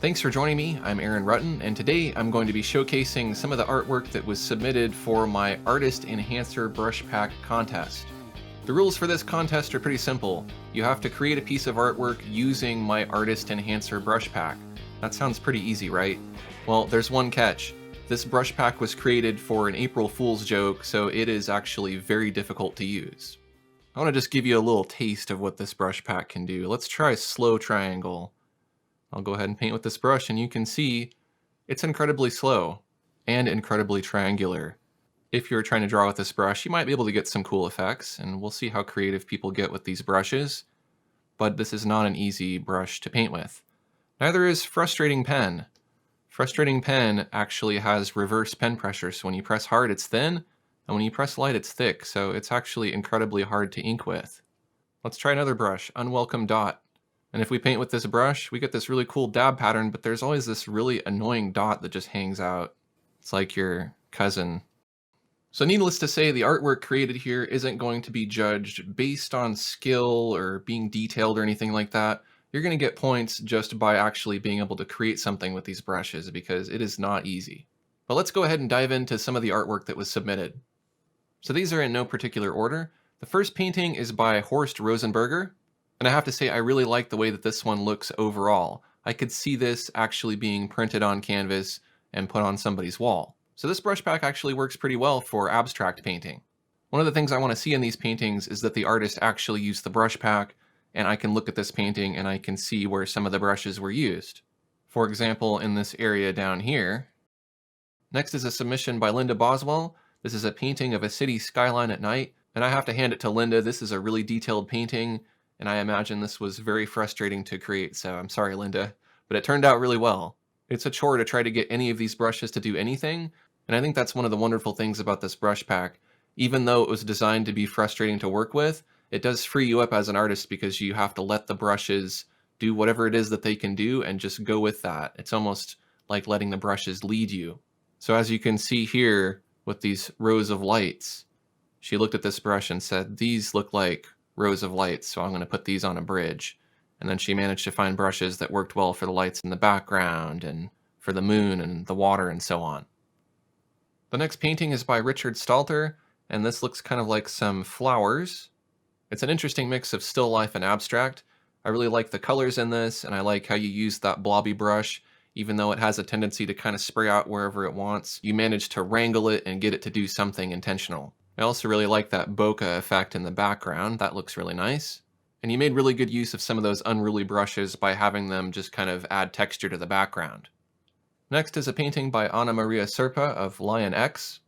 Thanks for joining me. I'm Aaron Rutten, and today I'm going to be showcasing some of the artwork that was submitted for my Artist Enhancer Brush Pack contest. The rules for this contest are pretty simple. You have to create a piece of artwork using my Artist Enhancer Brush Pack. That sounds pretty easy, right? Well, there's one catch. This brush pack was created for an April Fool's joke, so it is actually very difficult to use. I want to just give you a little taste of what this brush pack can do. Let's try slow triangle. I'll go ahead and paint with this brush, and you can see it's incredibly slow and incredibly triangular. If you're trying to draw with this brush, you might be able to get some cool effects, and we'll see how creative people get with these brushes, but this is not an easy brush to paint with. Neither is Frustrating Pen. Frustrating Pen actually has reverse pen pressure, so when you press hard it's thin, and when you press light it's thick, so it's actually incredibly hard to ink with. Let's try another brush, Unwelcome Dot. And if we paint with this brush, we get this really cool dab pattern, but there's always this really annoying dot that just hangs out. It's like your cousin. So needless to say, the artwork created here isn't going to be judged based on skill or being detailed or anything like that. You're going to get points just by actually being able to create something with these brushes, because it is not easy. But let's go ahead and dive into some of the artwork that was submitted. So these are in no particular order. The first painting is by HORST Rosenberger. And I have to say, I really like the way that this one looks overall. I could see this actually being printed on canvas and put on somebody's wall. So this brush pack actually works pretty well for abstract painting. One of the things I want to see in these paintings is that the artist actually used the brush pack, and I can look at this painting and I can see where some of the brushes were used. For example, in this area down here. Next is a submission by Linda Boswell. This is a painting of a city skyline at night, and I have to hand it to Linda. This is a really detailed painting, and I imagine this was very frustrating to create, so I'm sorry, Linda, but it turned out really well. It's a chore to try to get any of these brushes to do anything, and I think that's one of the wonderful things about this brush pack. Even though it was designed to be frustrating to work with, it does free you up as an artist because you have to let the brushes do whatever it is that they can do and just go with that. It's almost like letting the brushes lead you. So as you can see here with these rows of lights, she looked at this brush and said, these look like rows of lights, so I'm going to put these on a bridge. And then she managed to find brushes that worked well for the lights in the background and for the moon and the water and so on. The next painting is by Richard Stalter, and this looks kind of like some flowers. It's an interesting mix of still life and abstract. I really like the colors in this, and I like how you use that blobby brush. Even though it has a tendency to kind of spray out wherever it wants, you manage to wrangle it and get it to do something intentional. I also really like that bokeh effect in the background. That looks really nice. And you made really good use of some of those unruly brushes by having them just kind of add texture to the background. Next is a painting by Anna Maria Serpa of Lion X.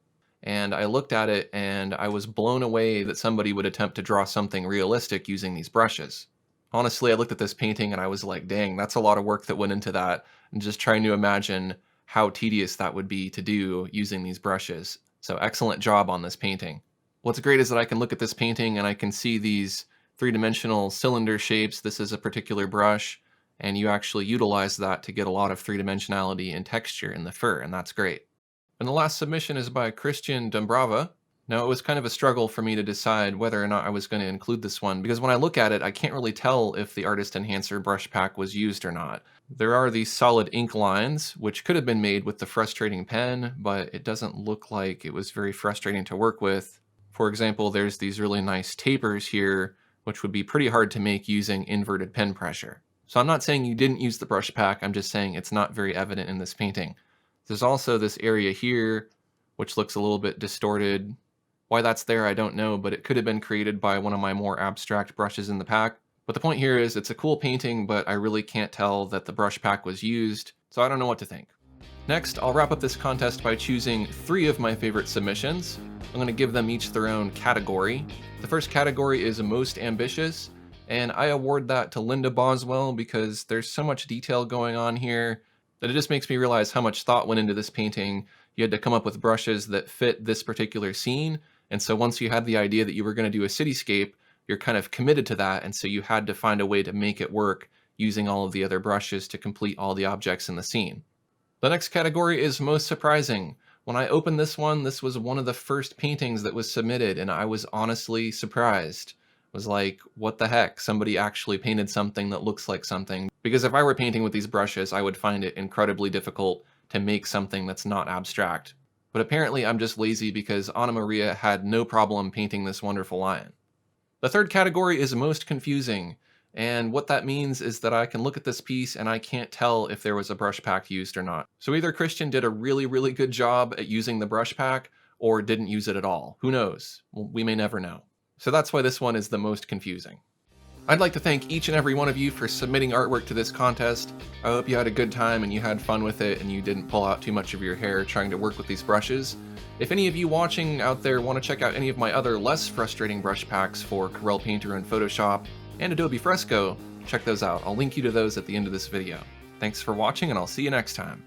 And I looked at it and I was blown away that somebody would attempt to draw something realistic using these brushes. Honestly, I looked at this painting and I was like, dang, that's a lot of work that went into that. And just trying to imagine how tedious that would be to do using these brushes. So excellent job on this painting. What's great is that I can look at this painting and I can see these three-dimensional cylinder shapes. This is a particular brush, and you actually utilize that to get a lot of three-dimensionality and texture in the fur, and that's great. And the last submission is by Christian Dumbrava. Now, it was kind of a struggle for me to decide whether or not I was going to include this one, because when I look at it, I can't really tell if the Artist Enhancer brush pack was used or not. There are these solid ink lines, which could have been made with the Frustrating Pen, but it doesn't look like it was very frustrating to work with. For example, there's these really nice tapers here, which would be pretty hard to make using inverted pen pressure. So I'm not saying you didn't use the brush pack, I'm just saying it's not very evident in this painting. There's also this area here, which looks a little bit distorted. Why that's there, I don't know, but it could have been created by one of my more abstract brushes in the pack. But the point here is it's a cool painting, but I really can't tell that the brush pack was used, so I don't know what to think. Next, I'll wrap up this contest by choosing 3 of my favorite submissions. I'm going to give them each their own category. The first category is Most Ambitious, and I award that to Linda Boswell because there's so much detail going on here that it just makes me realize how much thought went into this painting. You had to come up with brushes that fit this particular scene, and so once you had the idea that you were going to do a cityscape, you're kind of committed to that, and so you had to find a way to make it work using all of the other brushes to complete all the objects in the scene. The next category is Most Surprising. When I opened this one, this was one of the first paintings that was submitted, and I was honestly surprised. It was like, what the heck? Somebody actually painted something that looks like something. Because if I were painting with these brushes, I would find it incredibly difficult to make something that's not abstract. But apparently I'm just lazy because Anna Maria had no problem painting this wonderful lion. The third category is most confusing, and what that means is that I can look at this piece and I can't tell if there was a brush pack used or not. So either Christian did a really, really good job at using the brush pack, or didn't use it at all. Who knows? Well, we may never know. So that's why this one is the most confusing. I'd like to thank each and every one of you for submitting artwork to this contest. I hope you had a good time and you had fun with it and you didn't pull out too much of your hair trying to work with these brushes. If any of you watching out there want to check out any of my other less frustrating brush packs for Corel Painter and Photoshop and Adobe Fresco, check those out. I'll link you to those at the end of this video. Thanks for watching and I'll see you next time.